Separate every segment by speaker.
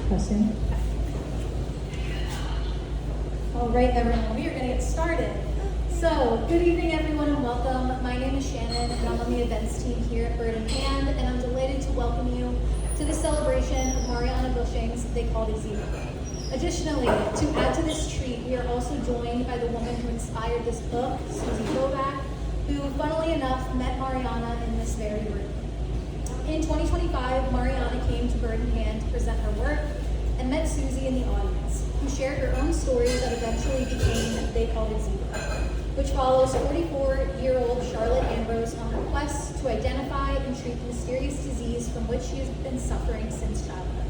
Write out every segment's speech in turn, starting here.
Speaker 1: Pressing. All right, everyone, we are going to get started. So, good evening, everyone, and welcome. My name is Shannon, and I'm on the events team here at Bird in Hand, and I'm delighted to welcome you to the celebration of Marianna Busching's They Called It Zebra. Additionally, to add to this treat, we are also joined by the woman who inspired this book, Suzy Vovak, who, funnily enough, met Marianna in this very room. In 2025, Marianna came to Bird in Hand to present her work and met Suzy in the audience, who shared her own story that eventually became They Called It Zebra, which follows 44-year-old Charlotte Ambrose on her quest to identify and treat the mysterious disease from which she has been suffering since childhood.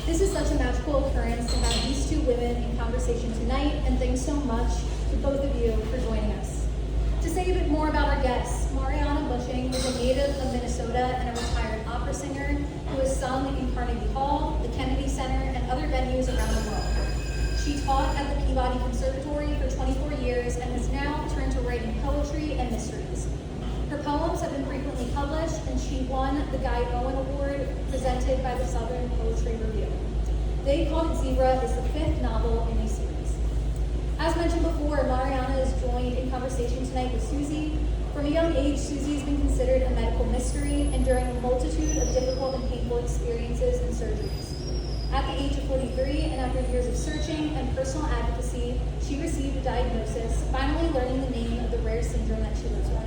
Speaker 1: This is such a magical occurrence to have these two women in conversation tonight, and thanks so much to both of you for joining us. To say a bit more about our guests, Marianna Busching is a native of Minnesota and a retired opera singer who has sung in Carnegie Hall, the Kennedy Center, and other venues around the world. She taught at the Peabody Conservatory for 24 years and has now turned to writing poetry and mysteries. Her poems have been frequently published, and she won the Guy Owen Award presented by the Southern Poetry Review. They Called It Zebra is the 5th novel in a series. As mentioned before, Marianna is joined in conversation tonight with Suzy. From a young age, Suzy has been considered a medical mystery, enduring a multitude of difficult and painful experiences and surgeries. At the age of 43, and after years of searching and personal advocacy, she received a diagnosis, finally learning the name of the rare syndrome that she lives with.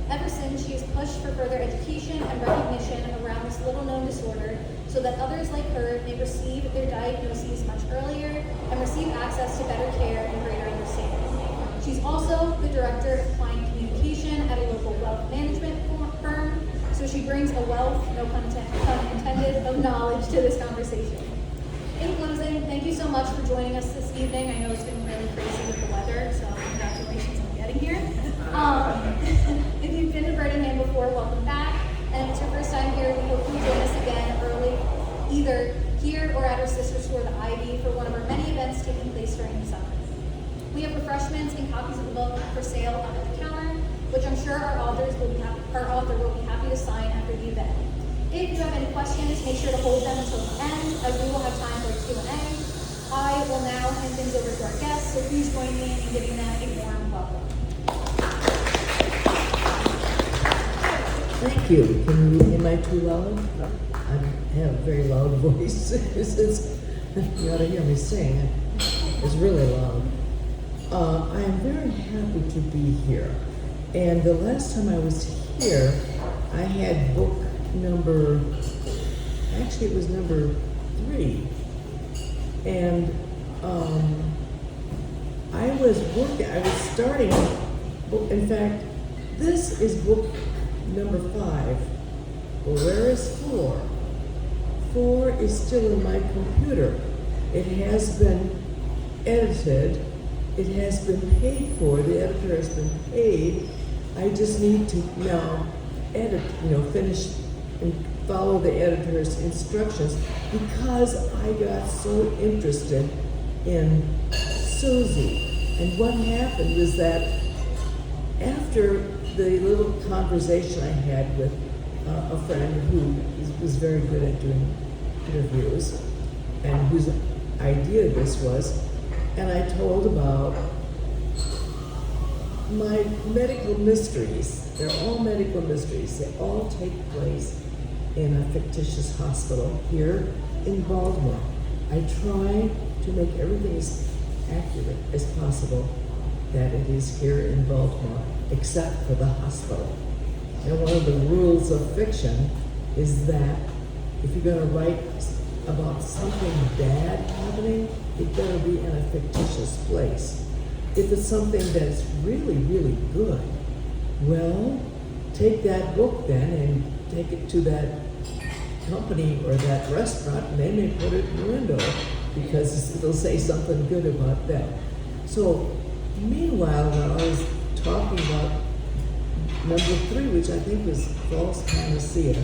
Speaker 1: Ever since, she has pushed for further education and recognition around this little-known disorder so that others like her may receive their diagnoses much earlier and receive access to better care and greater understanding. She's also the director of client communication at a local wealth management firm, so she brings a wealth, no pun intended, of knowledge to this conversation. In closing, thank you so much for joining us this evening. I know it's been really crazy with the weather, so congratulations on getting here. If you've been to Bird in Hand before, welcome back. And if it's your first time here, we hope you'll join us again early, either here or at our sister store, the Ivy, for one of our many events taking place during the summer. We have refreshments and copies of the book for sale up at the counter, which I'm sure our author will be happy to sign after the event. If you have any questions, make sure to hold them until the end, as we will have time for a Q&A. I will now hand things over to our guests, so please join me in giving them a warm welcome.
Speaker 2: Thank you. Am I too loud? I have a very loud voice. You ought to hear me sing. It's really loud. I am very happy to be here. And the last time I was here, I had book number 3. And I was starting, in fact, this is book number 5. Well, where is 4? 4 is still in my computer. It has been edited. It has been paid for. The editor has been paid. I just need to now edit, finish and follow the editor's instructions, because I got so interested in Suzy. And what happened was that after the little conversation I had with a friend who was very good at doing interviews, and whose idea this was, and I told about my medical mysteries. They're all medical mysteries. They all take place in a fictitious hospital here in Baltimore. I try to make everything as accurate as possible that it is here in Baltimore, except for the hospital. And one of the rules of fiction is that if you're going to write about something bad happening, it better be in a fictitious place. If it's something that's really, really good, well, take that book then and take it to that company or that restaurant, and they may put it in the window because it'll say something good about that. So, meanwhile, when I was talking about number 3, which I think was false panacea,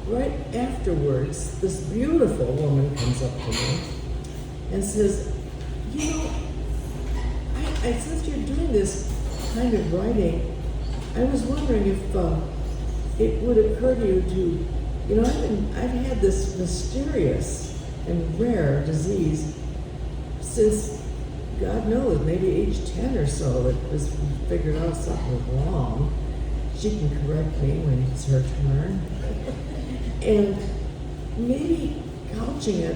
Speaker 2: right afterwards, this beautiful woman comes up to me and says, since you're doing this kind of writing, I was wondering if it would occur to you to, I've had this mysterious and rare disease since, God knows, maybe age 10 or so, that was figured out something was wrong. She can correct me when it's her turn. And maybe couching it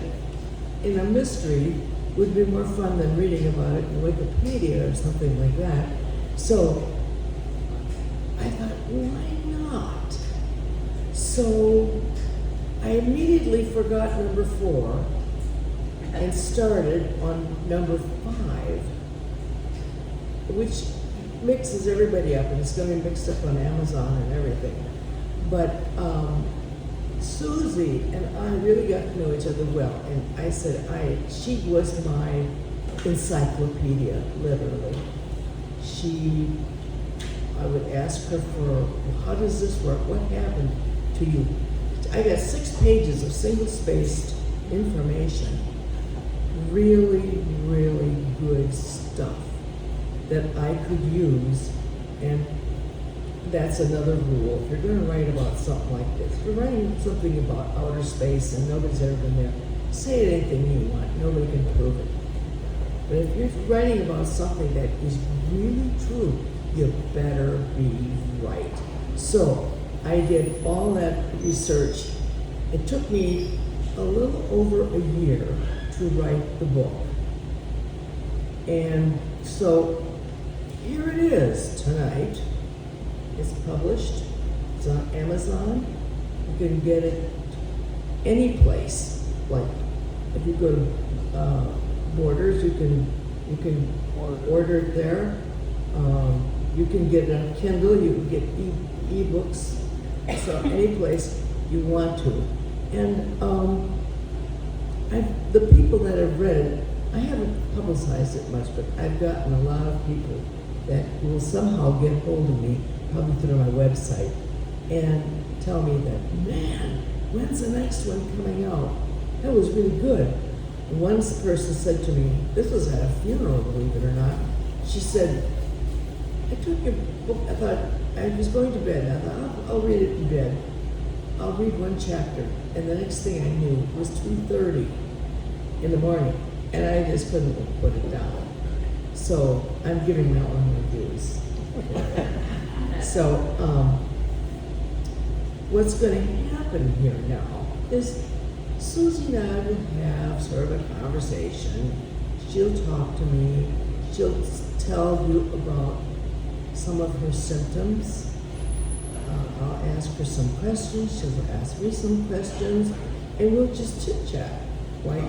Speaker 2: in a mystery would be more fun than reading about it in Wikipedia or something like that. So I thought, why not? So I immediately forgot number 4 and started on number 5, which mixes everybody up, and it's going to be mixed up on Amazon and everything. But Suzy and I really got to know each other well, and I said she was my encyclopedia, literally. I would ask her for, how does this work? What happened to you? I got 6 pages of single-spaced information, really, really good stuff that I could use. And that's another rule. If you're going to write about something like this, if you're writing something about outer space and nobody's ever been there, say anything you want. Nobody can prove it. But if you're writing about something that is really true, you better be right. So I did all that research. It took me a little over a year to write the book. And so here it is tonight. It's published. It's on Amazon. You can get it any place. Like if you go to Borders, you can order it there. You can get it on Kindle. You can get e-books. So any place you want to. And the people that have read it, I haven't publicized it much, but I've gotten a lot of people that will somehow get hold of me, probably through my website, and tell me that, man, when's the next one coming out? That was really good. One person said to me, this was at a funeral, believe it or not. She said, I took your book, I thought, I was going to bed, I thought, I'll read it in bed. I'll read one chapter. And the next thing I knew, it was 2:30 in the morning, and I just couldn't put it down. So I'm giving that one reviews. So what's going to happen here now is Suzy and I will have sort of a conversation. She'll talk to me. She'll tell you about some of her symptoms. I'll ask her some questions. She'll ask me some questions, and we'll just chit chat like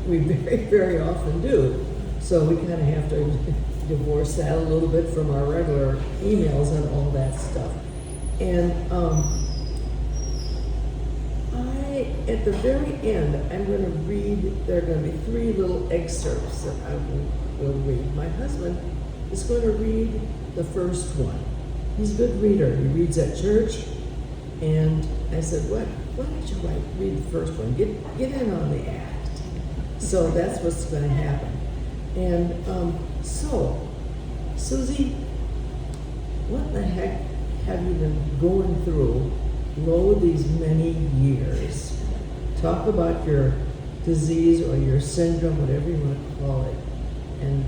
Speaker 2: we very, very often do. So we kind of have to divorce that a little bit from our regular emails and all that stuff. And at the very end, I'm going to read, there are going to be 3 little excerpts that I will read. My husband is going to read the first one. He's a good reader. He reads at church. And I said, why don't you read the first one? Get in on the act. So that's what's going to happen. And so, Suzy, what the heck have you been going through these many years? Talk about your disease or your syndrome, whatever you want to call it. And,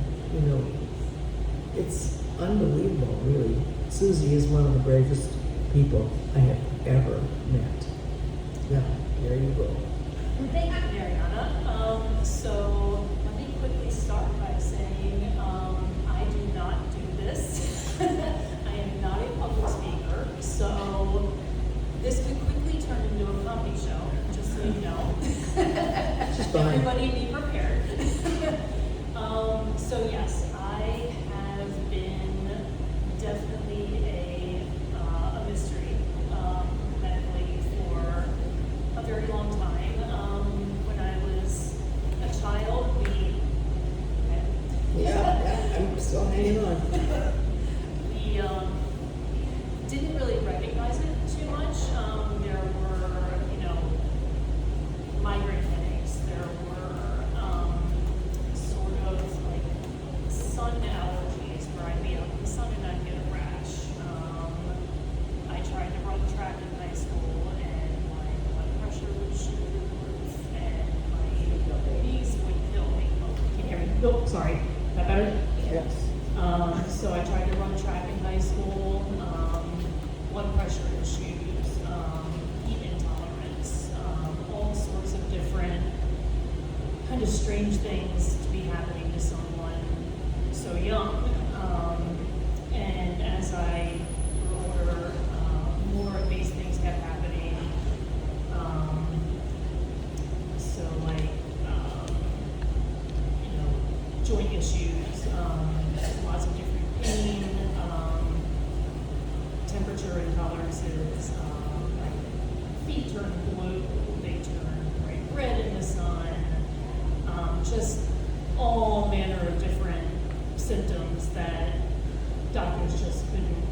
Speaker 2: it's unbelievable, really. Suzy is one of the bravest people I have ever met. Now, there you go.
Speaker 3: Thank you, Marianna. So let me quickly start by saying I do not do this. I am not a public speaker, so this could quickly turn into a comedy show, just so you know. Everybody be prepared. So yes, I have been definitely a mystery medically for a very long time. When I was a child,
Speaker 2: Yeah, I'm still hanging on.
Speaker 3: we didn't really recognize it too much. There were, migraine headaches. There were sort of like sun allergies. Nope, sorry. Is that better?
Speaker 4: Yes.
Speaker 3: So I tried to run track in high school, blood pressure issues, heat intolerance, all sorts of different kind of strange things to be happening to someone so young. And as I grew older, more of these things kept happening. So like, joint issues, lots of different pain, temperature intolerances, like feet turn blue, they turn bright red in the sun, just all manner of different symptoms that doctors just couldn't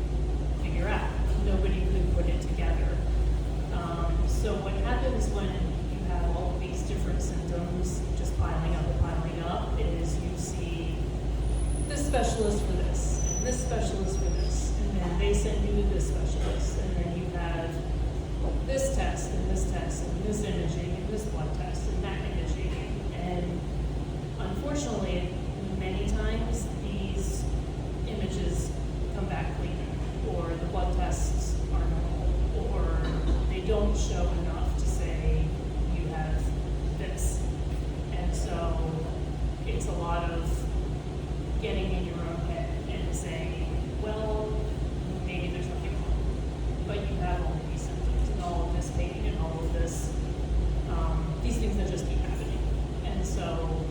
Speaker 3: figure out. Nobody could put it together. So what happens when you have all of these different symptoms just piling up is you see this specialist for this, and this specialist for this, and then they send you to this specialist, and then you have this test, and this test, and this imaging, and this blood test, and that imaging, and unfortunately, many times these images come back clean, or the blood tests are normal, or they don't show enough to say you have this. And so it's a lot of getting in your own head and saying, well, maybe there's nothing wrong, but you have all of these symptoms and all of this pain and all of this, these things that just keep happening. And so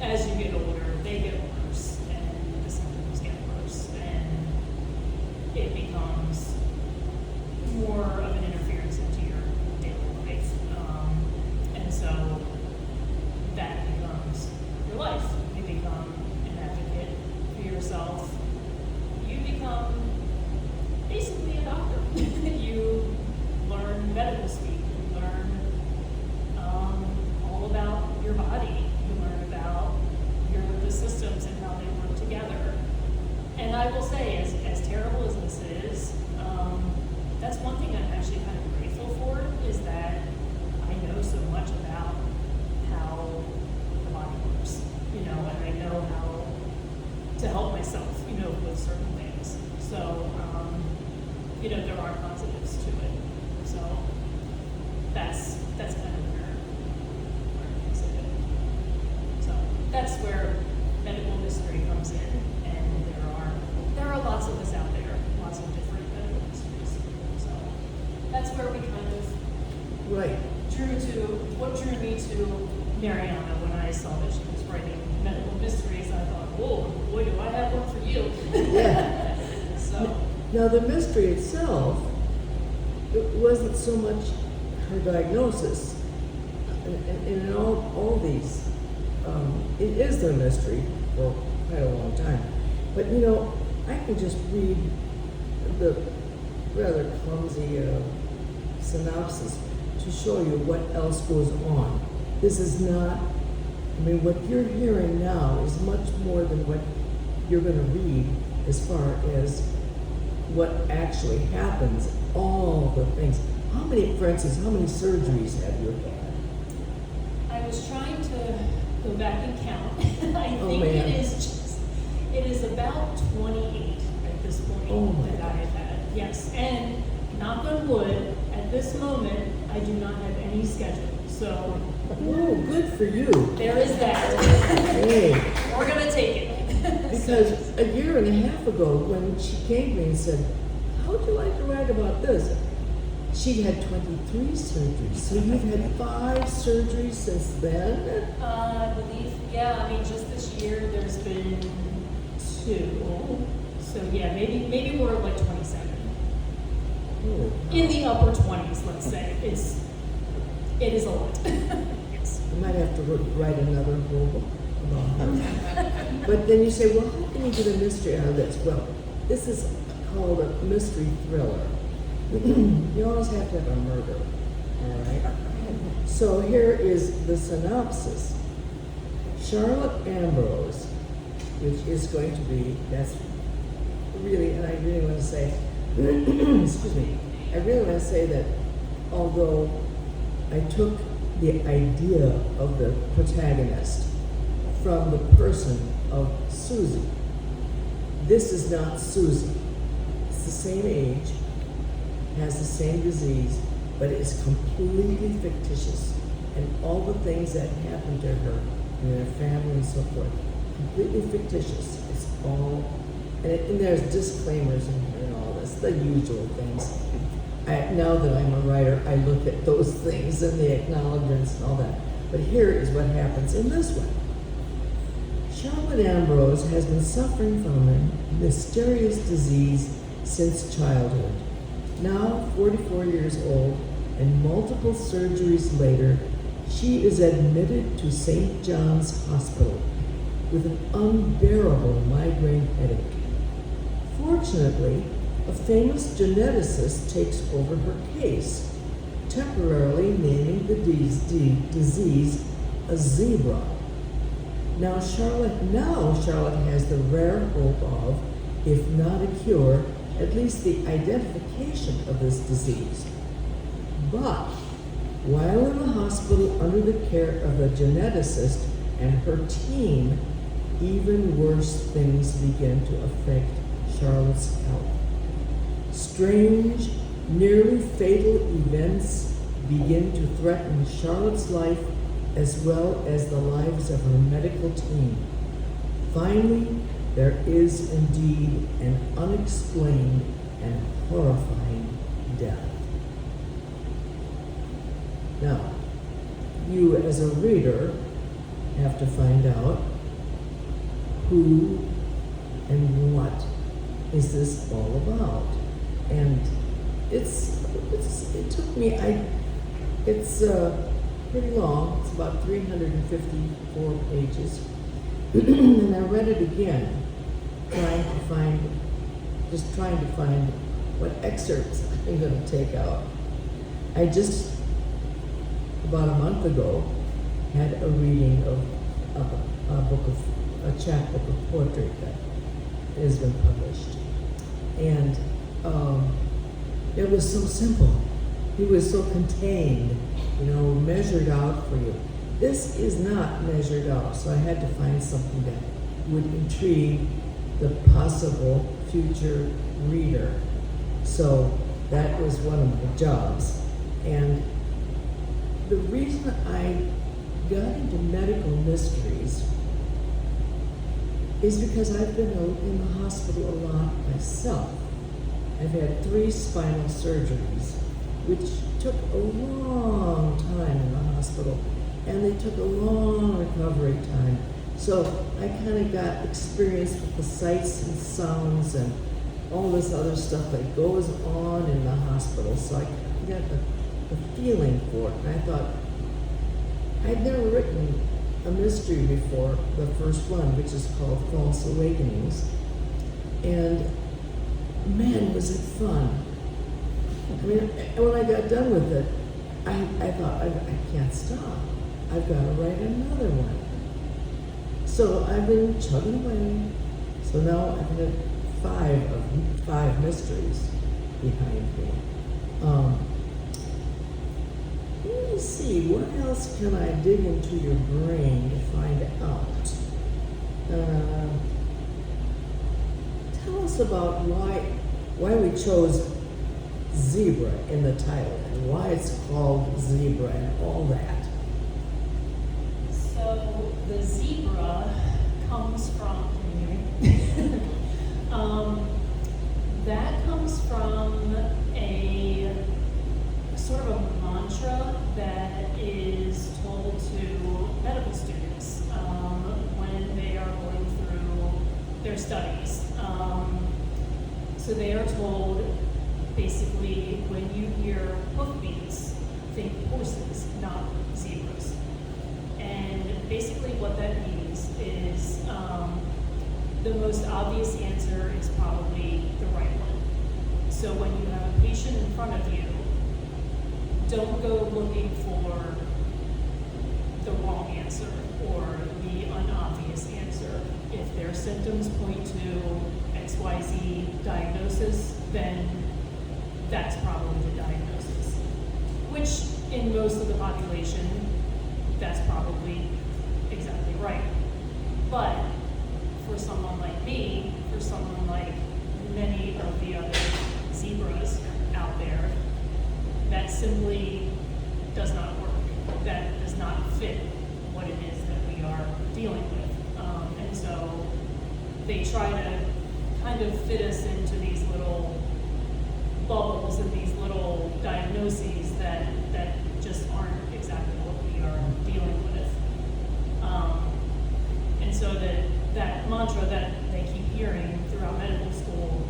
Speaker 3: as you get older, they get worse, and the symptoms get worse, and it becomes more of an interference into your daily life. And so that becomes your life. You become an advocate for yourself. You become basically a doctor. You learn medical speak. You learn all about your body. You learn about the systems and how they work together. And I will say, as terrible as this is, that's one thing I'm actually kind of grateful for, is that I know so much about how the body works, and I know how to help myself, with certain things. So, there are positives to it. So that's kind of where it makes it. So that's where medical mystery comes in, and there are lots of us out there, lots of different medical mysteries. So that's where we kind of drew me to Marianna when I saw that she was writing medical mysteries. I thought, whoa, boy, do I have one for you.
Speaker 2: Yeah.
Speaker 3: So
Speaker 2: Now, the mystery itself, it wasn't so much her diagnosis. And in all these, it is their mystery for quite a long time. But, I can just read the rather clumsy synopsis to show you what else goes on. This is not, what you're hearing now is much more than what you're going to read as far as what actually happens, all the things. For instance, how many surgeries have you had?
Speaker 3: I was trying to go back and count. I think
Speaker 2: man.
Speaker 3: it is about 28 at this point that I have had. Yes, and knock on wood, at this moment, I do not have any schedule. So
Speaker 2: Oh, good for you.
Speaker 3: there is that.
Speaker 2: Hey,
Speaker 3: We're gonna take it.
Speaker 2: because a year and a half ago, when she came to me and said, how would you like to write about this? She had 23 surgeries. So you've had 5 surgeries since then?
Speaker 3: I believe, just this year there's been 2. So yeah, maybe we're like 27.
Speaker 2: Oh,
Speaker 3: In the upper 20s, let's say. It is a lot. Yes.
Speaker 2: I might have to write another book about her. But then you say, well, how can you get a mystery out of this? Well, this is called a mystery thriller. You always have to have a murder, all right? So here is the synopsis. Charlotte Ambrose, which is going to be, and I really want to say, excuse me, I really want to say that although I took the idea of the protagonist from the person of Suzy. This is not Suzy. It's the same age, has the same disease, but it's completely fictitious. And all the things that happened to her and her family and so forth, completely fictitious. It's all, and there's disclaimers in here and all this, the usual things. Now that I'm a writer, I look at those things and the acknowledgments and all that. But here is what happens in this one. Charlotte Ambrose has been suffering from a mysterious disease since childhood. Now 44 years old and multiple surgeries later, she is admitted to St. John's Hospital with an unbearable migraine headache. Fortunately, a famous geneticist takes over her case, temporarily naming the disease a zebra. Now Charlotte has the rare hope of, if not a cure, at least the identification of this disease. But while in the hospital under the care of a geneticist and her team, even worse things begin to affect Charlotte's health. Strange, nearly fatal events begin to threaten Charlotte's life as well as the lives of her medical team. Finally, there is indeed an unexplained and horrifying death. Now, you as a reader have to find out who and what is this all about. And it took me, it's pretty long. It's about 354 pages. And I read it again, trying to find what excerpts I'm going to take out. I just, about a month ago, had a reading of a chapbook of poetry that has been published. And it was so simple. It was so contained, measured out for you. This is not measured out, so I had to find something that would intrigue the possible future reader. So that was one of my jobs. And the reason I got into medical mysteries is because I've been in the hospital a lot myself. I've had 3 spinal surgeries, which took a long time in the hospital, and they took a long recovery time. So I kind of got experience with the sights and sounds and all this other stuff that goes on in the hospital. So I got the feeling for it. And I thought, I'd never written a mystery before, the first one, which is called False Awakenings. And man, was it fun. I mean, when I got done with it, I thought, I can't stop. I've got to write another one. So I've been chugging away. So now I've had 5 mysteries behind me. Let me see, what else can I dig into your brain to find out? Tell us about why we chose zebra in the title and why it's called zebra and all that.
Speaker 3: So the zebra comes from, that comes from a sort of a mantra that is told to medical students when they are going through their studies. So they are told, basically, when you hear hoofbeats, think horses, not zebras. And basically what that means is the most obvious answer is probably the right one. So when you have a patient in front of you, don't go looking for the wrong answer or the unobvious answer. If their symptoms point to XYZ diagnosis, then that's probably the diagnosis. Which, in most of the population, that's probably exactly right. But for someone like me, for someone like many of the other zebras out there, that simply does not work. That does not fit what it is that we are dealing with. And so they try to kind of fit us into these little bubbles and these little diagnoses that just aren't exactly what we are dealing with. And so that mantra that they keep hearing throughout medical school,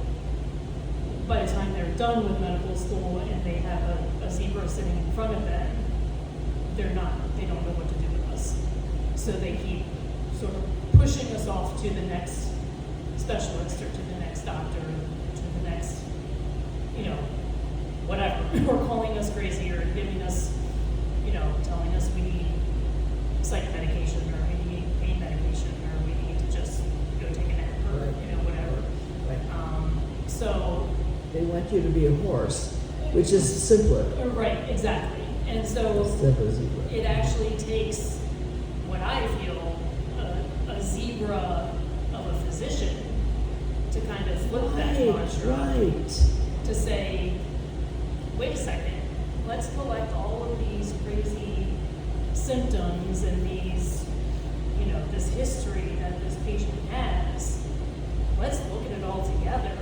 Speaker 3: by the time they're done with medical school and they have a zebra sitting in front of them, they don't know what to do with us. So they keep sort of pushing us off to the next specialist or to the next doctor, to the next, whatever, or calling us crazy or giving us, telling us we need psych medication or we need pain medication or we need to just go take a nap or, whatever.
Speaker 2: Right.
Speaker 3: So
Speaker 2: They want you to be a horse, which is simpler.
Speaker 3: right, exactly. And so
Speaker 2: Instead of a zebra.
Speaker 3: it actually takes what I feel a zebra of a physician to kind of flip that mantra.
Speaker 2: Right.
Speaker 3: To say, wait a second, let's collect all of these crazy symptoms and these, this history that this patient has. Let's look at it all together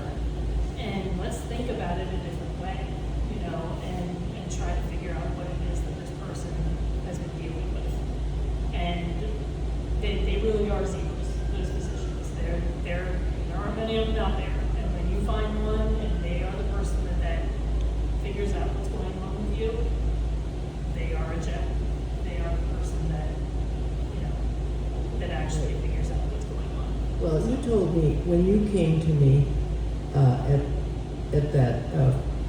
Speaker 3: and let's think about it a different way, and try to figure out what it is that this person has been dealing with. And they really are zebras, those physicians. There aren't many of them out there. And when you find one and they are the person that figures out what's going on with you, they are a gem. They are the person that actually figures out what's going on.
Speaker 2: Well, you told me when you came to me at that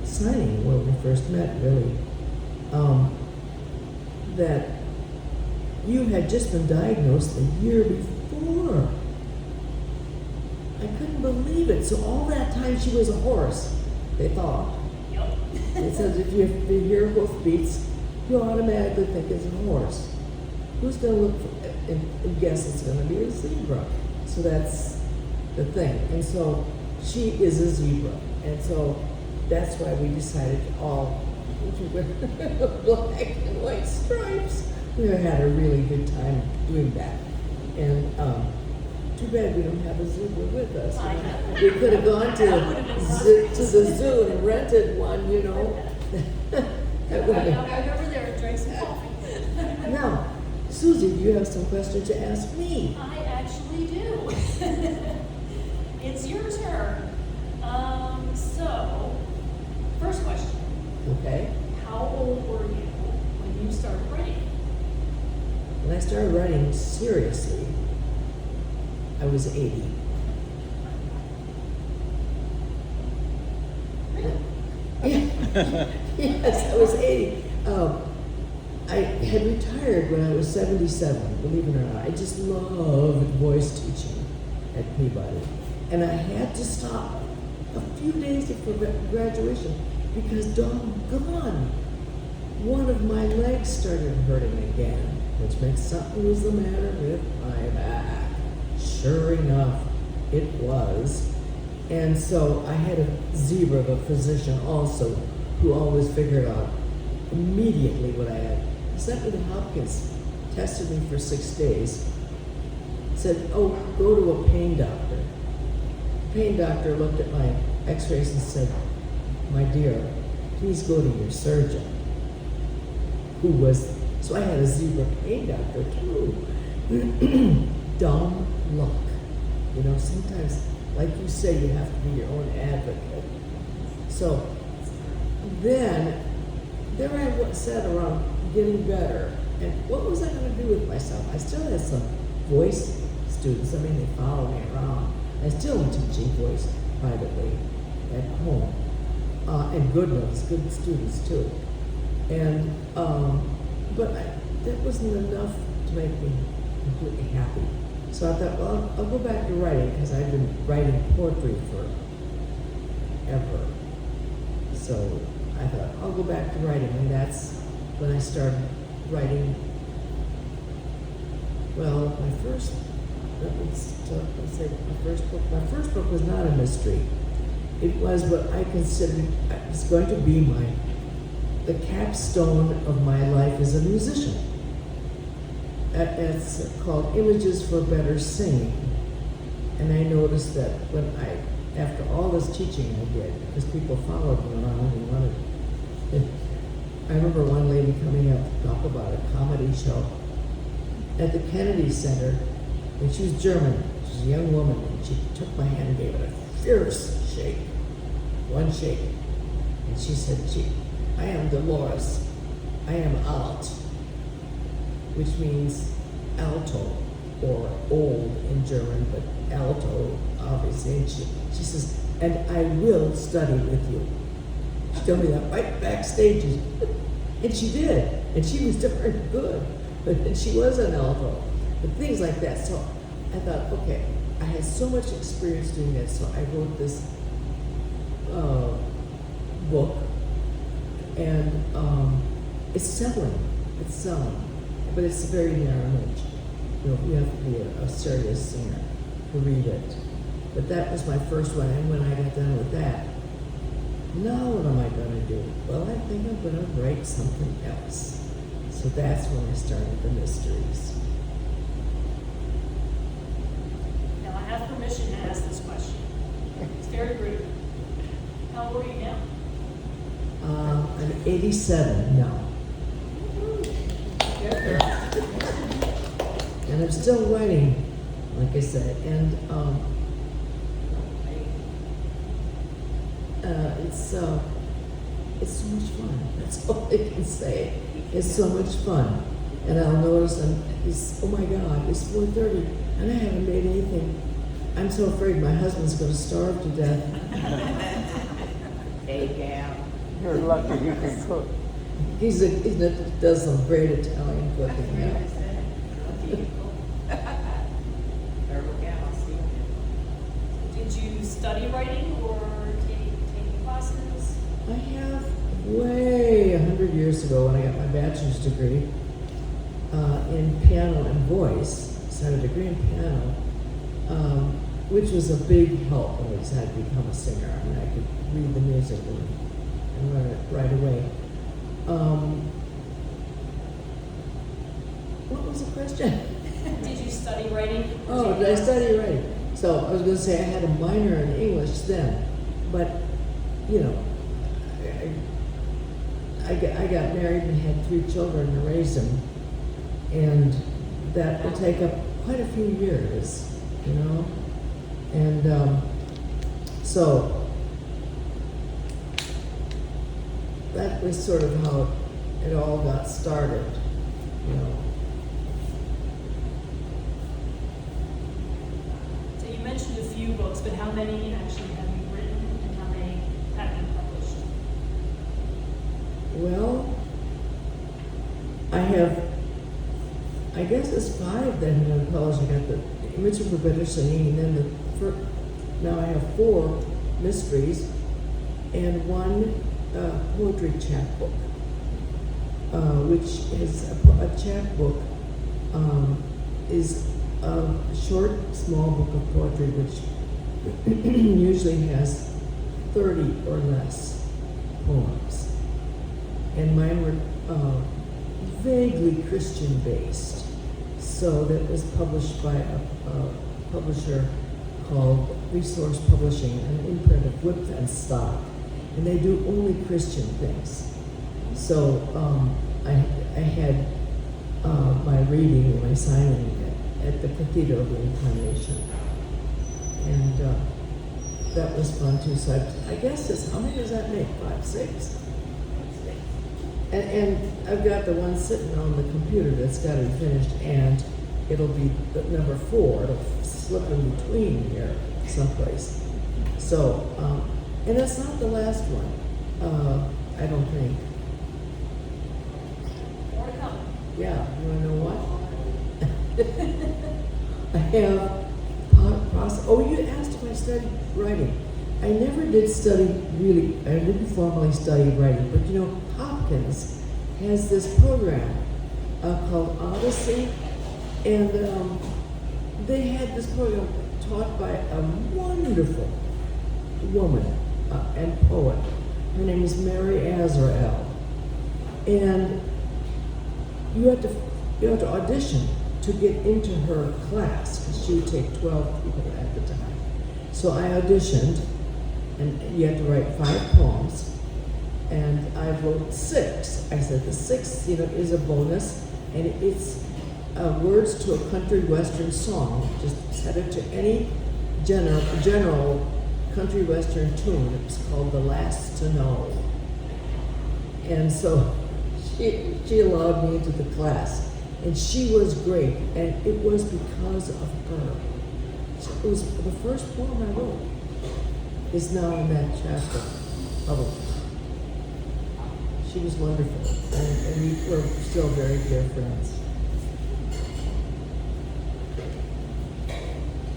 Speaker 2: signing where we first met, really, that you had just been diagnosed the year before. I couldn't believe it. So all that time she was a horse, they thought.
Speaker 3: Yep.
Speaker 2: It says if you hear hoof beats, you automatically think it's a horse. Who's going to look for and guess it's going to be a zebra? So that's the thing. And so she is a zebra. And so that's why we decided to all wear black and white stripes. We had a really good time doing that. And too bad we don't have a zebra with us.
Speaker 3: I know.
Speaker 2: We could have gone to the zoo and rented one, That would have been.
Speaker 3: I'll over there and drink some coffee.
Speaker 2: Now, Suzy, do you have some questions to ask me?
Speaker 3: I actually do. It's your turn. So, first question.
Speaker 2: Okay.
Speaker 3: How old were you when you started writing?
Speaker 2: When I started writing seriously, I was 80. Yes, I was 80. I had retired when I was 77, believe it or not. I just loved voice teaching at Peabody. And I had to stop a few days before graduation because doggone, one of my legs started hurting again, which meant something was the matter with my back. Sure enough, it was. And so I had a zebra of a physician also who always figured out immediately what I had. He sent me to Hopkins, tested me for 6 days, said, oh, go to a pain doctor. The pain doctor looked at my x-rays and said, my dear, please go to your surgeon. So I had a zebra pain doctor too. Dumb luck. Sometimes, like you say, you have to be your own advocate. So then, there I sat around getting better. And what was I going to do with myself? I still had some voice students. They follow me around. I still am teaching voice privately at home. And good ones, good students too. And, but that wasn't enough to make me completely happy. So I thought, well, I'll go back to writing because I've been writing poetry forever. So I thought, I'll go back to writing, and that's when I started writing, well, my first let's say my first book. My first book was not a mystery. It was what I considered was going to be the capstone of my life as a musician. It's called Images for Better Singing. And I noticed that after all this teaching I did, because people followed me around and wanted, I remember one lady coming up to talk about a comedy show at the Kennedy Center, and she was German. She was a young woman, and she took my hand and gave it a fierce shake, one shake. And she said, I am Dolores, I am alt, which means alto, or old in German, but alto, obviously. And she says, and I will study with you. She told me that right backstage. And she did. And she was darn good. But she was an alto. But things like that. So I thought, okay, I had so much experience doing that, so I wrote this book. And it's selling. But it's very narrow niche. You have to be a serious singer to read it. But that was my first one, and when I got done with that, now what am I going to do? Well, I think I'm going to write something else. So that's when I started the mysteries.
Speaker 3: Now I have permission to ask this question. It's very rude. How old are you now?
Speaker 2: I'm 87 now. And I'm still writing, like I said, and it's so much fun. That's all I can say. It's so much fun. And I'll notice, oh my God, it's 4:30, and I haven't made anything. I'm so afraid my husband's going to starve to death.
Speaker 4: Hey, Gal, you're lucky you can cook.
Speaker 2: He does some great Italian cooking. Yeah.
Speaker 3: Did you study writing or take classes?
Speaker 2: I have way 100 years ago when I got my bachelor's degree in piano and voice. So I had a degree in piano, which was a big help when I decided to become a singer. I mean, I could read the music and learn it right away. What was the question?
Speaker 3: Did you study writing?
Speaker 2: Oh, did I study writing? So I was going to say I had a minor in English then, but you know, I got married and had 3 children and raised them, and that will take up quite a few years, you know, and so that was sort of how it all got started, you know.
Speaker 3: So you mentioned a few books, but how many actually have you written and how many have you published?
Speaker 2: Well, I guess it's 5 that have been published. I got the Images for Better Singing, and then now I have 4 mysteries and 1 poetry chapbook, which is a chapbook is a short, small book of poetry which usually has 30 or less poems. And mine were vaguely Christian based. So that was published by a publisher called Resource Publishing, an imprint of Whip and Stock. And they do only Christian things. So I had my reading and my signing at the Cathedral of the Incarnation. And that was fun too. So I guess how many does that make? 5, 6? And I've got the one sitting on the computer that's got to be finished, and it'll be the number 4. It'll slip in between here someplace. So, and it's not the last one, I don't think.
Speaker 3: More to come.
Speaker 2: Yeah, you want to know what? I have you asked if I studied writing. I never did study really, I didn't formally study writing, but you know, Hopkins has this program called Odyssey, and they had this program taught by a wonderful woman and poet. Her name is Marianna Busching. And you had to audition to get into her class, because she would take 12 people at the time. So I auditioned, and you had to write 5 poems, and I wrote 6. I said the 6th, is a bonus, and it's words to a country western song. Just set it to any general country western tune. It was called "The Last to Know," and so she allowed me into the class, and she was great, and it was because of her. It was the first poem I wrote is now in that chapter published. She was wonderful, and we were still very dear friends.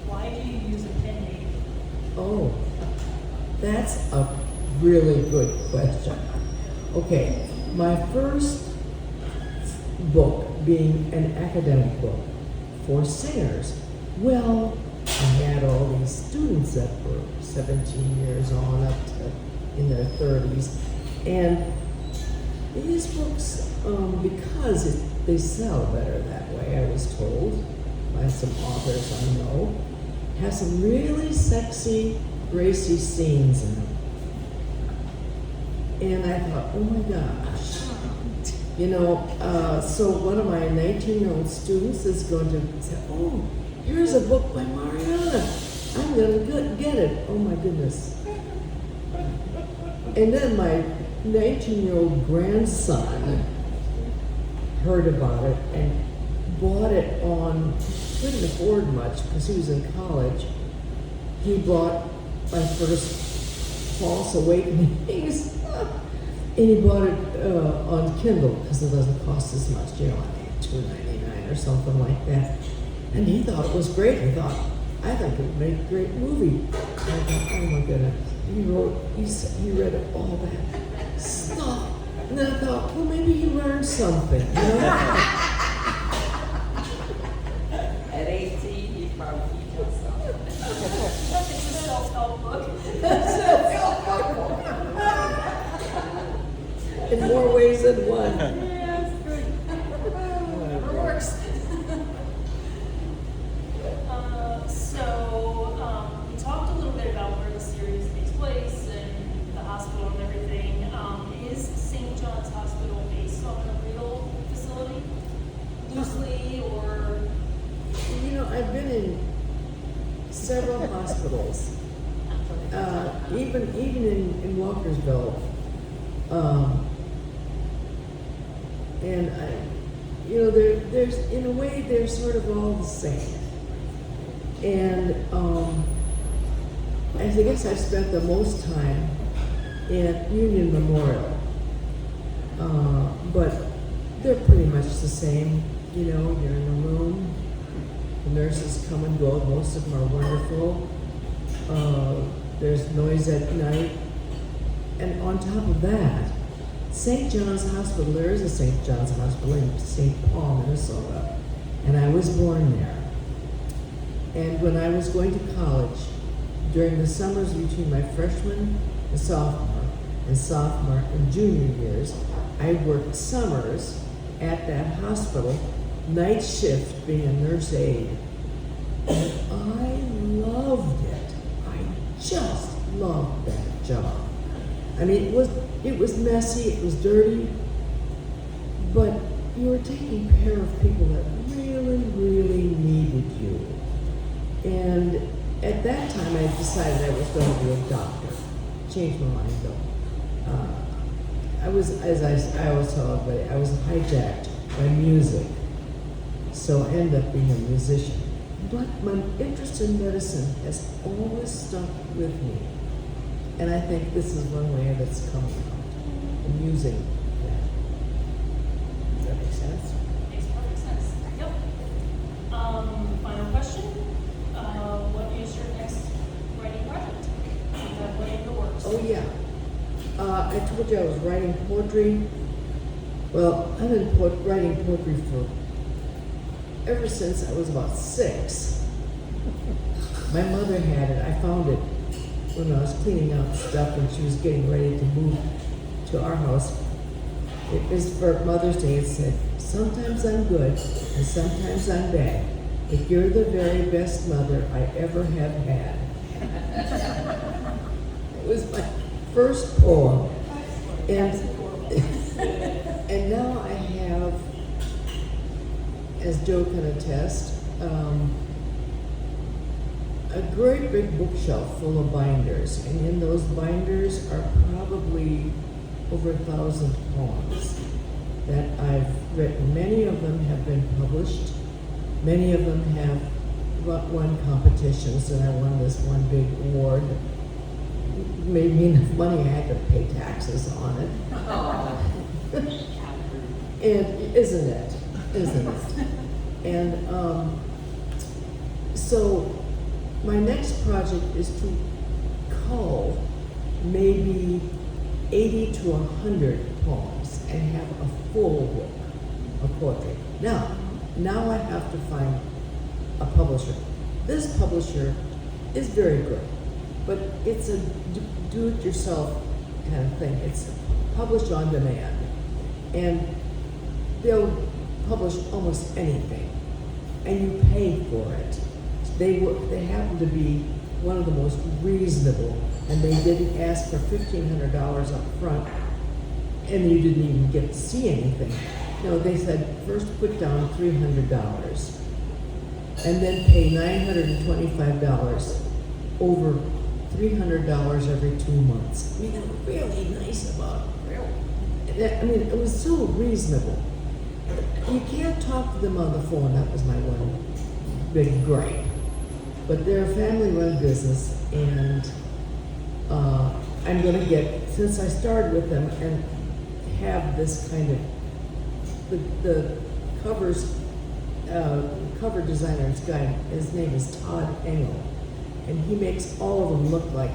Speaker 3: Why do you use a pen name?
Speaker 2: Oh, that's a really good question. Okay, my first book being an academic book for singers, well, I had all these students that were 17 years on up to in their 30s, and these books, because they sell better that way, I was told by some authors I know, have some really sexy, racy scenes in them. And I thought, oh my gosh. So one of my 19-year-old students is going to say, oh, here's a book by Marianna. I'm going to get it. Oh my goodness. And then my 19-year-old grandson heard about it and bought it on, couldn't afford much because he was in college. He bought my first False Awakenings, and he bought it on Kindle because it doesn't cost as much, like $2.99 or something like that. And he thought it was great. I think it would make a great movie. And I thought, oh my goodness. He read all that stuff. And then I thought, well, maybe he learned something,
Speaker 5: At 18, he probably did something.
Speaker 3: It's a self-help book.
Speaker 2: In more ways than one.
Speaker 3: Yes, good. Never works. We talked a little bit about where the series takes place and the hospital and everything. Is St. John's Hospital based on a real facility? Loosely, or?
Speaker 2: I've been in several hospitals, even in Walkersville. And there's in a way they're sort of all the same. And I guess I spent the most time at Union Memorial, but they're pretty much the same. You're in a room. The nurses come and go. Most of them are wonderful. There's noise at night, and on top of that, St. John's Hospital, there is a St. John's Hospital in St. Paul, Minnesota, and I was born there. And when I was going to college, during the summers between my freshman and sophomore and junior years, I worked summers at that hospital, night shift being a nurse aide. And I loved it. I just loved that job. I mean, it was messy, it was dirty, but you were taking care of people that really, really needed you. And at that time, I decided I was going to be a doctor. Changed my mind though. I was, as I always tell everybody, I was hijacked by music, so I ended up being a musician. But my interest in medicine has always stuck with me. And I think this is one way that's coming out, and using that. Does that make sense?
Speaker 3: Makes perfect sense. Yep. Final question. What is your next writing project? Is that what in the works?
Speaker 2: Oh yeah. I told you I was writing poetry. Well, I've been writing poetry ever since I was about 6. My mother had it. I found it when I was cleaning out stuff and she was getting ready to move to our house. It was for Mother's Day. It said, "Sometimes I'm good and sometimes I'm bad, but you're the very best mother I ever have had." It was my first poem. And, and now I have, as Joe can attest, a great big bookshelf full of binders. And in those binders are probably over 1,000 poems that I've written. Many of them have been published. Many of them have won competitions, and I won this one big award that made me enough money I had to pay taxes on it. And isn't it? And so my next project is to cull maybe 80 to 100 poems and have a full book of poetry. Now I have to find a publisher. This publisher is very good, but it's a do-it-yourself kind of thing. It's published on demand, and they'll publish almost anything, and you pay for it. They happen to be one of the most reasonable, and they didn't ask for $1,500 up front, and you didn't even get to see anything. No, they said first put down $300, and then pay $925 over $300 every 2 months. I mean, they were really nice about it. I mean, it was so reasonable. You can't talk to them on the phone. That was my one big gripe. But they're a family-run business, and I'm going to get, since I started with them and have this kind of, the cover designer's guy, his name is Todd Engel, and he makes all of them look like,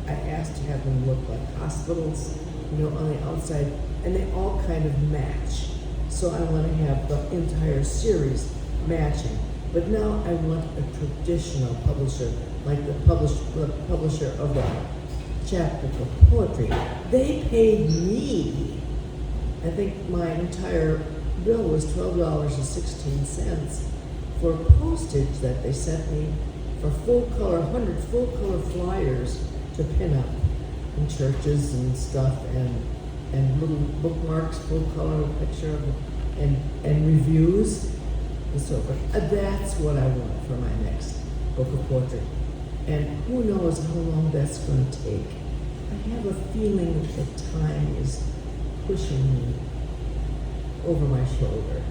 Speaker 2: I asked to have them look like hospitals, on the outside, and they all kind of match. So I want to have the entire series matching. But now I want a traditional publisher, like the publisher of the chapter for poetry. They paid me, I think my entire bill was $12.16 for postage that they sent me for 100 full color flyers to pin up in churches and stuff, and little bookmarks, full color picture of it, and reviews and so forth. That's what I want for my next book of poetry. And who knows how long that's going to take. I have a feeling that time is pushing me over my shoulder,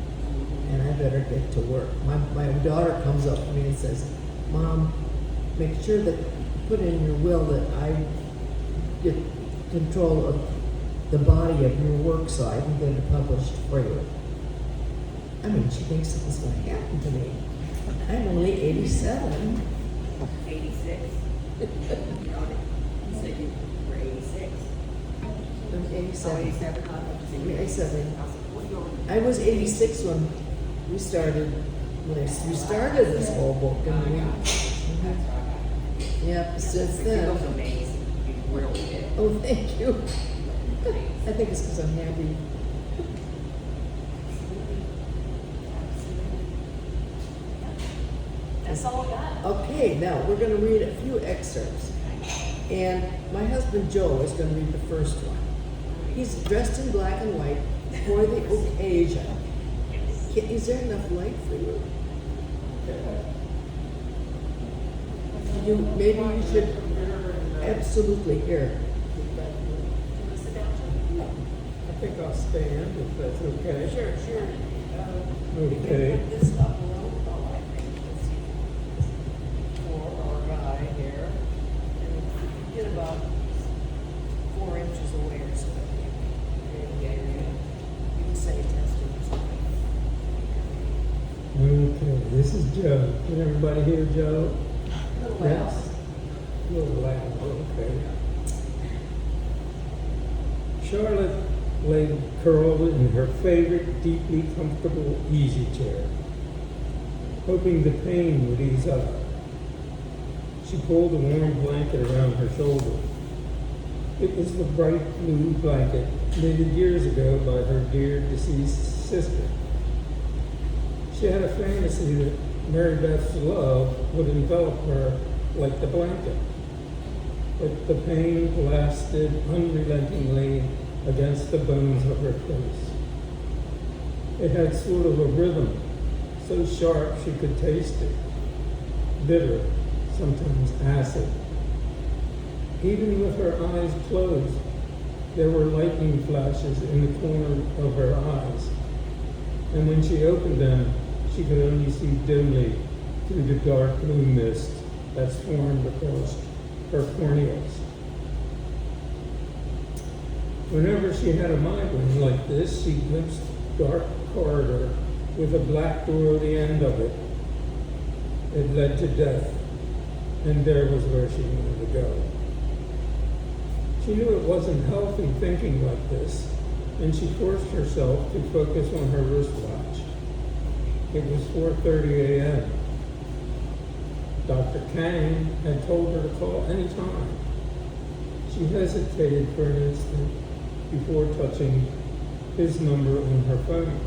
Speaker 2: and I better get to work. My daughter comes up to me and says, "Mom, make sure that you put in your will that I get control of the body of your work so I can get it published for you." I mean, she thinks something's going to happen to me. I'm only 87.
Speaker 5: 86. You said you were 86.
Speaker 2: I'm 87.
Speaker 5: 87.
Speaker 2: I'm 87. I was 86 when we started this whole book. And yeah, since then.
Speaker 5: It was amazing. You really did.
Speaker 2: Oh, thank you. I think it's because I'm happy.
Speaker 3: That's all I got.
Speaker 2: Okay, now we're going to read a few excerpts. And my husband Joe is going to read the first one. He's dressed in black and white for the occasion. Is there enough light for you? Maybe you should absolutely hear.
Speaker 4: I think I'll stand if that's okay.
Speaker 5: Sure.
Speaker 4: Okay.
Speaker 5: This up a little. Oh, I think it's for our guy here. And get about 4 inches away or so. You can say testing or something.
Speaker 4: Okay, this is Joe. Can everybody hear Joe?
Speaker 5: A little loud.
Speaker 4: Yes. A little loud, okay. Charlotte lay curled in her favorite, deeply comfortable easy chair, hoping the pain would ease up. She pulled a warm blanket around her shoulder. It was the bright blue blanket knitted years ago by her dear deceased sister. She had a fantasy that Mary Beth's love would envelop her like the blanket. But the pain blasted unrelentingly against the bones of her face. It had sort of a rhythm, so sharp she could taste it. Bitter, sometimes acid. Even with her eyes closed, there were lightning flashes in the corner of her eyes. And when she opened them, she could only see dimly through the dark blue mist that swarmed across her corneas. Whenever she had a migraine like this, she glimpsed a dark corridor with a black door at the end of it. It led to death, and there was where she wanted to go. She knew it wasn't healthy thinking like this, and she forced herself to focus on her wristwatch. It was 4:30 a.m. Dr. Kang had told her to call any time. She hesitated for an instant before touching his number on her phone.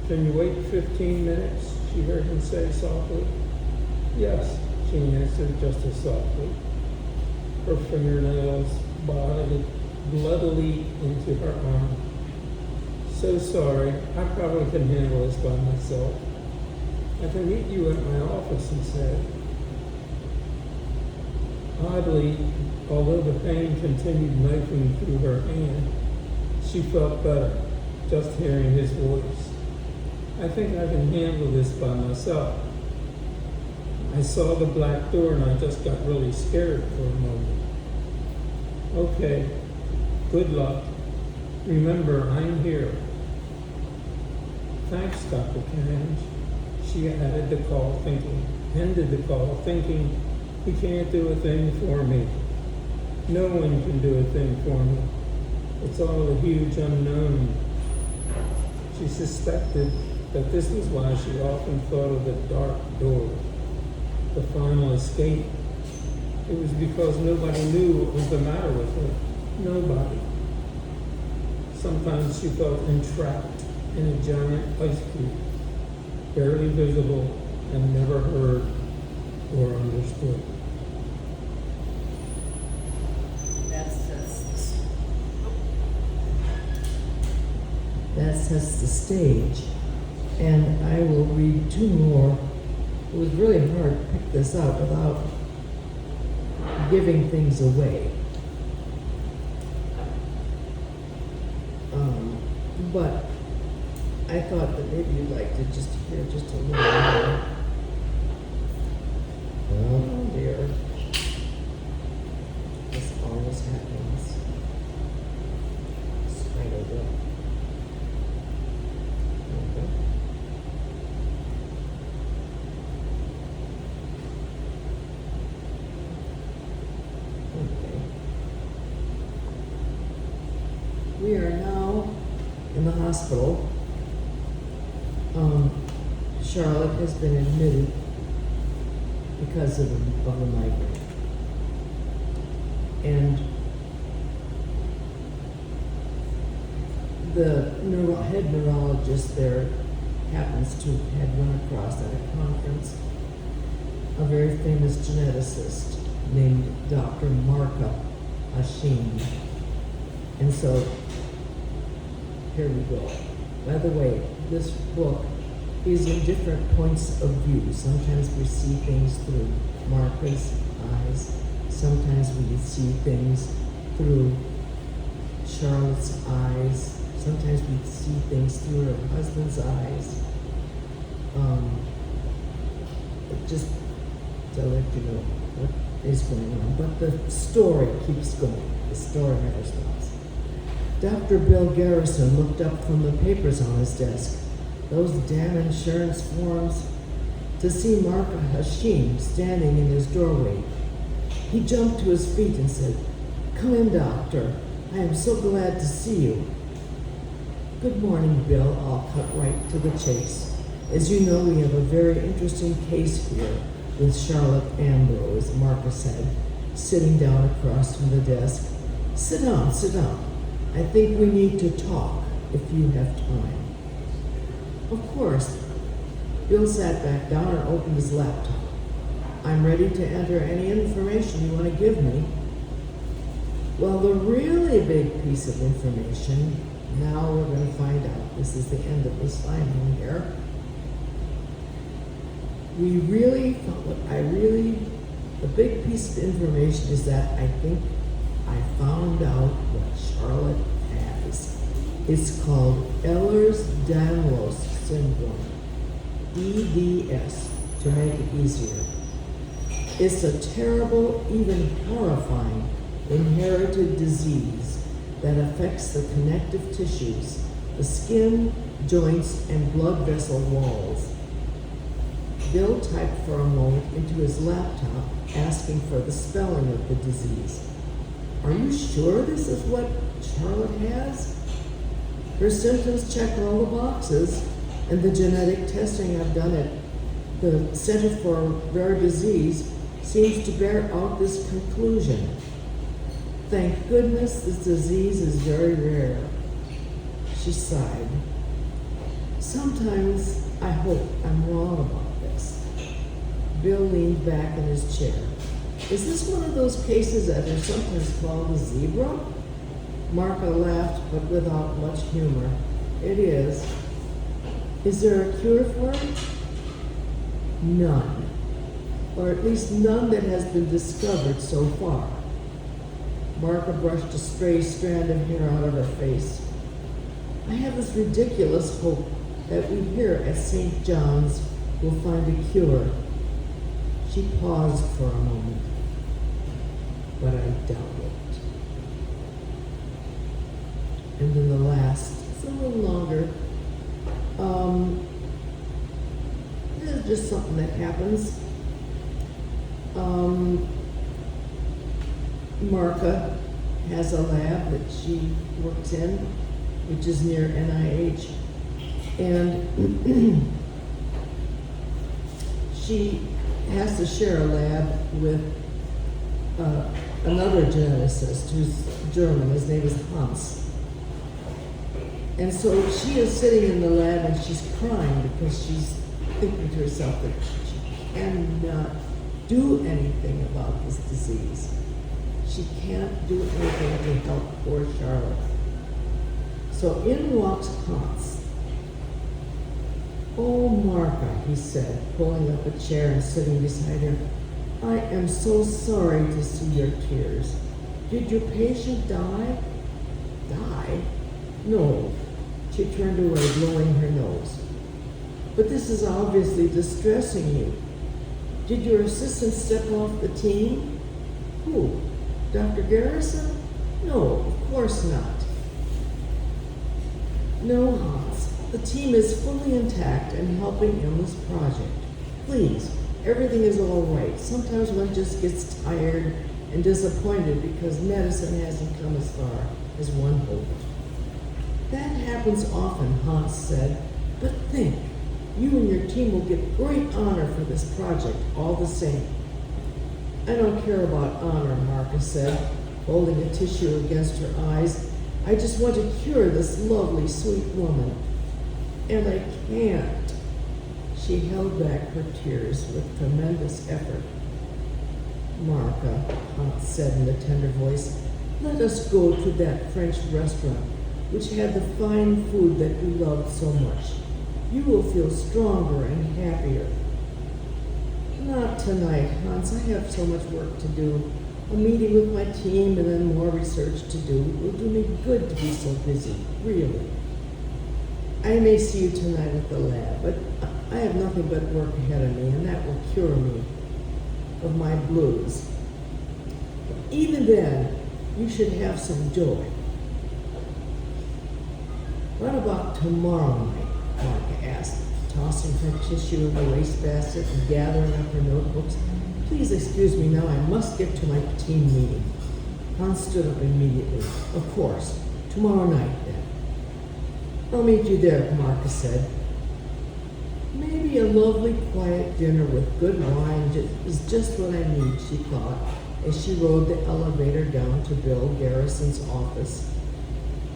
Speaker 4: "Can you wait 15 minutes?" she heard him say softly. "Yes," she answered just as softly. Her fingernails bited bloodily into her arm. "So sorry, I probably can handle this by myself. I can meet you at my office," he said. Oddly, although the pain continued knifing through her hand, she felt better just hearing his voice. "I think I can handle this by myself. I saw the black door and I just got really scared for a moment." "Okay, good luck. Remember, I'm here." "Thanks, Dr. Kang." She ended the call thinking, "He can't do a thing for me. No one can do a thing for me. It's all a huge unknown." She suspected that this was why she often thought of the dark door, the final escape. It was because nobody knew what was the matter with her. Nobody. Sometimes she felt entrapped in a giant ice cube, barely visible and never heard or understood.
Speaker 2: That sets the stage. And I will read two more. It was really hard to pick this out without giving things away. But I thought that maybe you'd like to just hear just a little more. Oh dear. This always happens. Spider web. Okay. We are now in the hospital. Charlotte has been admitted because of a migraine. And the head neurologist there happens to have run across at a conference a very famous geneticist named Dr. Marianna Busching. And so here we go. By the way, this book is in different points of view. Sometimes we see things through Martha's eyes. Sometimes we see things through Charlotte's eyes. Sometimes we see things through her husband's eyes. Just to let you know what is going on. But the story keeps going. The story never stops. Dr. Bill Garrison looked up from the papers on his desk, those damn insurance forms, to see Marianna Busching standing in his doorway. He jumped to his feet and said, "Come in, doctor. I am so glad to see you." "Good morning, Bill." I'll cut right to the chase. "As you know, we have a very interesting case here. with Charlotte Ambrose, Martha said, sitting down across from the desk. Sit down, sit down. I think we need to talk if you have time. Of course. Bill sat back down and opened his laptop. I'm ready to enter any information you want to give me. Well, the really big piece of information, now we're going to find out. This is the end of the signing here. The big piece of information is that I think I found out what Charlotte has. It's called Ehlers-Danlos syndrome, EDS, to make it easier. It's a terrible, even horrifying, inherited disease that affects the connective tissues, the skin, joints, and blood vessel walls. Bill typed for a moment into his laptop, asking for the spelling of the disease. Are you sure this is what Charlotte has? Her symptoms check all the boxes, and the genetic testing I've done at the Center for Rare Disease seems to bear out this conclusion. Thank goodness this disease is very rare. She sighed. Sometimes I hope I'm wrong about this. Bill leaned back in his chair. Is this one of those cases that are sometimes called a zebra? Martha laughed, but without much humor. It is. Is there a cure for it? None. Or at least none that has been discovered so far. Martha brushed a stray strand of hair out of her face. I have this ridiculous hope that we here at St. John's will find a cure. She paused for a moment, but I doubt it. And then the last, it's a little longer. This is just something that happens. Martha has a lab that she works in, which is near NIH, and she has to share a lab with another geneticist who's German. His name is Hans. And so she is sitting in the lab and she's crying because she's thinking to herself that she cannot do anything about this disease. She can't do anything to help poor Charlotte. So in walks Hans. Oh, Martha, he said, pulling up a chair and sitting beside her. I am so sorry to see your tears. Did your patient die? Die? No. She turned away, blowing her nose. But this is obviously distressing you. Did your assistant step off the team? Who? Dr. Garrison? No, of course not. No, Hans. The team is fully intact and helping Emma's project. Please, everything is all right. Sometimes one just gets tired and disappointed because medicine hasn't come as far as one hoped. That happens often, Hans said. But think, you and your team will get great honor for this project all the same. I don't care about honor, Marcus said, holding a tissue against her eyes. I just want to cure this lovely, sweet woman. And I can't. She held back her tears with tremendous effort. Martha, Hans said in a tender voice, let us go to that French restaurant, which had the fine food that you loved so much. You will feel stronger and happier. Not tonight, Hans. I have so much work to do. A meeting with my team and then more research to do. It will do me good to be so busy, really. I may see you tonight at the lab, but I have nothing but work ahead of me, and that will cure me of my blues. But even then, you should have some joy. What about tomorrow night? Martha asked, tossing her tissue in the wastebasket and gathering up her notebooks. Please excuse me now, I must get to my team meeting. Hans stood up immediately. Of course, tomorrow night then. I'll meet you there, Marcus said. Maybe a lovely, quiet dinner with good wine is just what I need, she thought, as she rode the elevator down to Bill Garrison's office.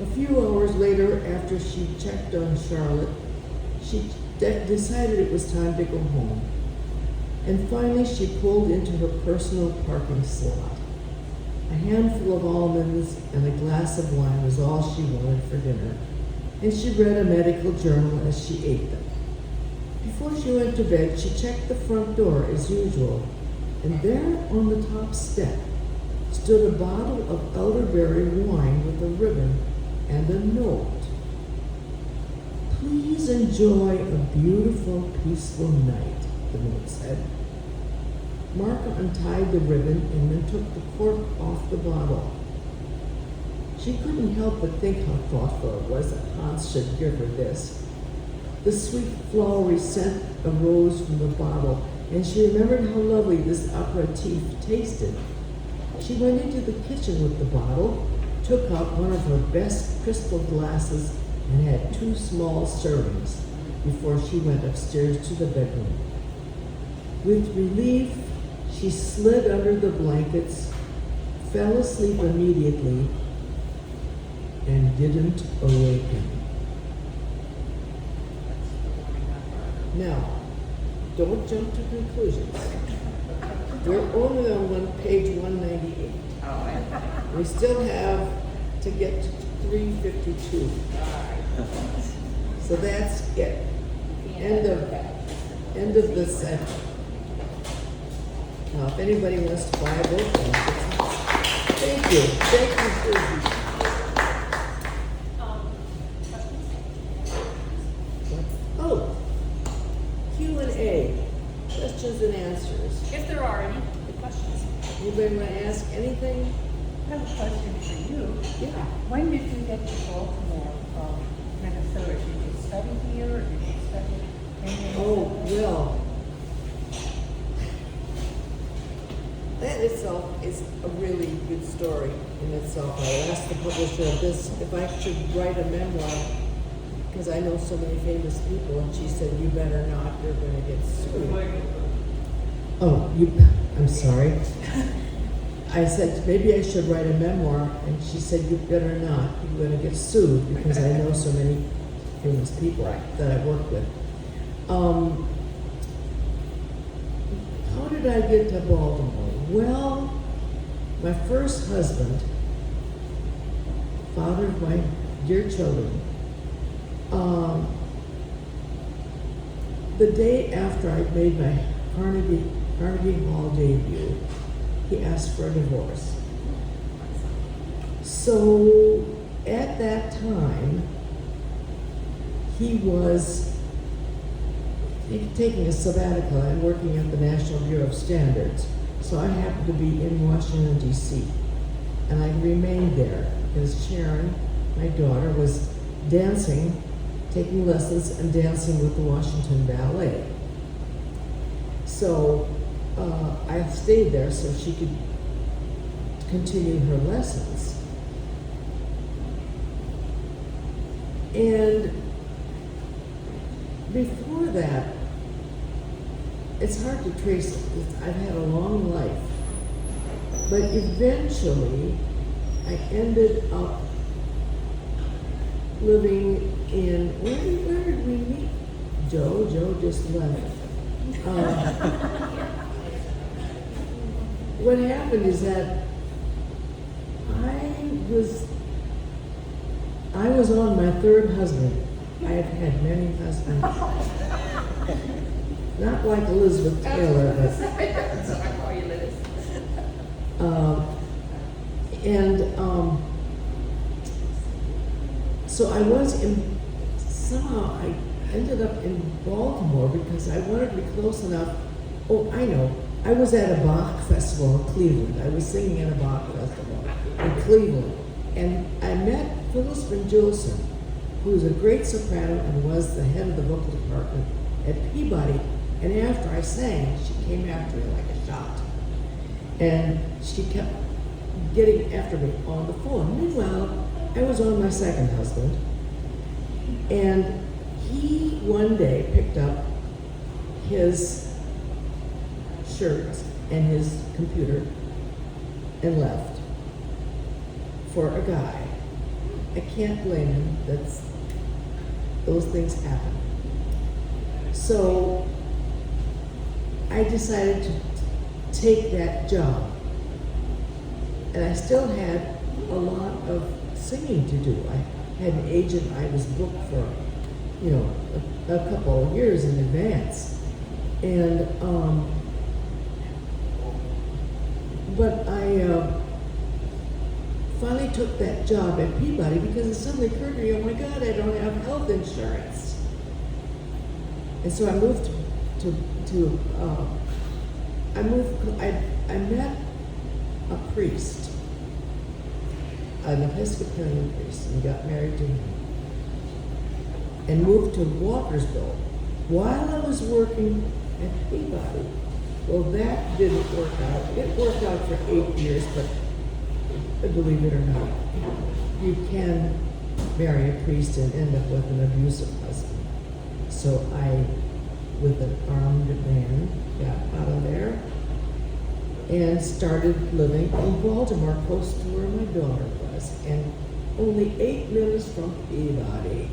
Speaker 2: A few hours later, after she checked on Charlotte, she decided it was time to go home. And finally, she pulled into her personal parking slot. A handful of almonds and a glass of wine was all she wanted for dinner, and she read a medical journal as she ate them. Before she went to bed, she checked the front door as usual, and there on the top step stood a bottle of elderberry wine with a ribbon and a note. Please enjoy a beautiful, peaceful night, the note said. Martha untied the ribbon and then took the cork off the bottle. She couldn't help but think how thoughtful it was that Hans should give her this. The sweet, flowery scent arose from the bottle, and she remembered how lovely this aperitif tasted. She went into the kitchen with the bottle, took out one of her best crystal glasses, and had 2 small servings before she went upstairs to the bedroom. With relief, she slid under the blankets, fell asleep immediately, and didn't awaken. Now, don't jump to conclusions. We're only on page 198. We still have to get to 352. So that's it. End of the section. Now, if anybody wants to buy a book, thank you. Thank you, Suzy.
Speaker 3: Questions?
Speaker 2: Oh, Q&A, questions and answers.
Speaker 3: If there are any questions.
Speaker 2: Anybody want to ask anything?
Speaker 6: I have a question for you.
Speaker 2: Yeah.
Speaker 6: When did you get to Baltimore from Minnesota? Did you study here or did you study in Minnesota?
Speaker 2: Oh, well, that itself is a really good story in itself. I asked the publisher of this if I should write a memoir, because I know so many famous people, and she said, you better not, you're going to get sued. Oh, I'm sorry. I said, maybe I should write a memoir, and she said, you better not, you're going to get sued, because I know so many famous people that I've worked with. How did I get to Baltimore? Well, my first husband, father of my dear children, the day after I made my Carnegie Hall debut, he asked for a divorce. So at that time, he was taking a sabbatical and working at the National Bureau of Standards. So I happened to be in Washington, D.C. And I remained there because Sharon, my daughter, was dancing, taking lessons and dancing with the Washington Ballet. So I stayed there so she could continue her lessons. And before that, it's hard to trace it. I've had a long life. But eventually, I ended up living in, where did we meet? Joe just left. What happened is that I was on my 3rd husband. I have had many husbands. Not like Elizabeth Taylor, but so I was somehow I ended up in Baltimore because I wanted to be close enough. Oh, I know. I was at a Bach festival in Cleveland. I was singing at a Bach festival in Cleveland. And I met Phyllis Van-Julesen, who was a great soprano and was the head of the vocal department at Peabody. And after I sang, she came after me like a shot. And she kept getting after me on the phone. Meanwhile, I was on my 2nd husband. And he one day picked up his shirt and his computer and left for a guy. I can't blame him. Those things happen. So I decided to take that job. And I still had a lot of singing to do. I had an agent I was booked for, a couple of years in advance. And, but I finally took that job at Peabody because it suddenly occurred to me, oh my God, I don't have health insurance. And so I moved I met a priest, an Episcopalian priest, and got married to him. And moved to Walkersville while I was working at Peabody. Well, that didn't work out. It worked out for 8 years, but believe it or not, you can marry a priest and end up with an abusive husband. So I, with an armed man, got out of there and started living in Baltimore, close to where my daughter was, and only 8 minutes from Peabody.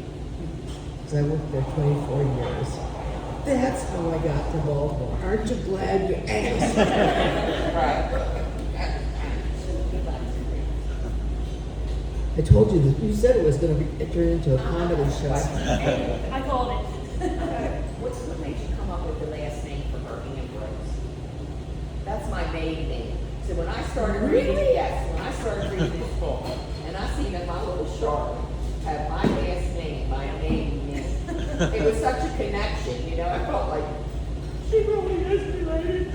Speaker 2: Because I worked there 24 years. That's how I got to Baltimore. Aren't you glad you asked?
Speaker 6: Right.
Speaker 2: I told you that you said it was going to be turned into a comedy show.
Speaker 3: I called it.
Speaker 6: What made you come up with the last name for her, Ambrose? That's my maiden name. So when I started reading, when I started reading this book, and I see that my little Charlotte have my last name, my maiden name. It was such a connection, I felt like she probably is related.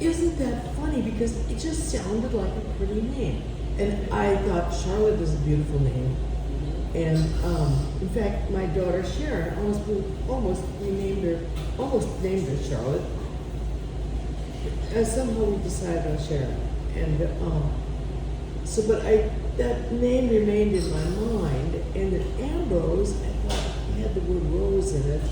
Speaker 2: Isn't that funny? Because it just sounded like a pretty name. And I thought Charlotte is a beautiful name. And in fact, my daughter Sharon almost named her Charlotte. And somehow we decided on Sharon. And that name remained in my mind. And then Ambrose, I thought it had the word rose in it.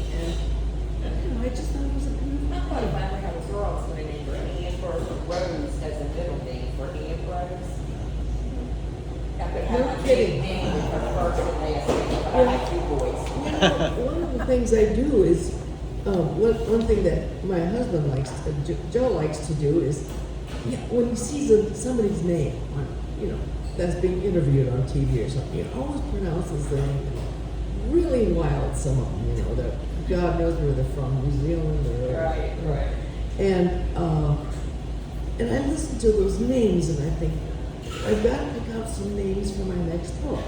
Speaker 2: And I just thought it was a beautiful
Speaker 6: I thought
Speaker 2: name.
Speaker 6: if I ever had a girl, I was going to name her Ambrose or Rose as a middle name for Ambrose. I could have
Speaker 2: No
Speaker 6: my
Speaker 2: kidding.
Speaker 6: maiden name with her first and last name, but I have 2 boys.
Speaker 2: One of the things I do is, one thing that my husband likes, Joe likes to do is, when he sees somebody's name on, that's being interviewed on TV or something, he always pronounces the name really wild, some of them, that God knows where they're from, New Zealand or...
Speaker 6: Right.
Speaker 2: And I listen to those names and I think, I've got to pick out some names for my next book.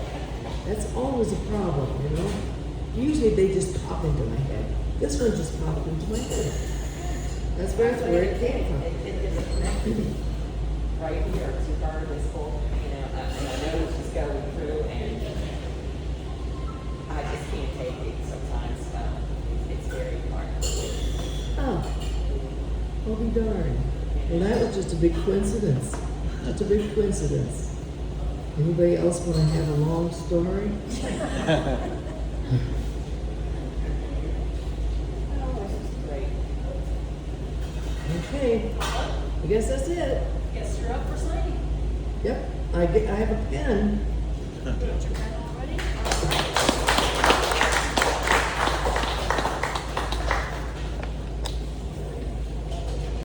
Speaker 2: That's always a problem, Usually they just pop into my head. This one just popped into my head. That's where it came from.
Speaker 6: It is a connection right here to her, this book, and I know she's going through, and I just can't take it sometimes. It's very hard.
Speaker 2: Oh, I'll be darned. Well, that was just a big coincidence. Just a big coincidence. Anybody else want to have a long story?
Speaker 6: Oh, this is great.
Speaker 2: Okay, I guess that's it.
Speaker 3: Guess you're up for signing.
Speaker 2: Yep, I have a pen.
Speaker 3: Put your pen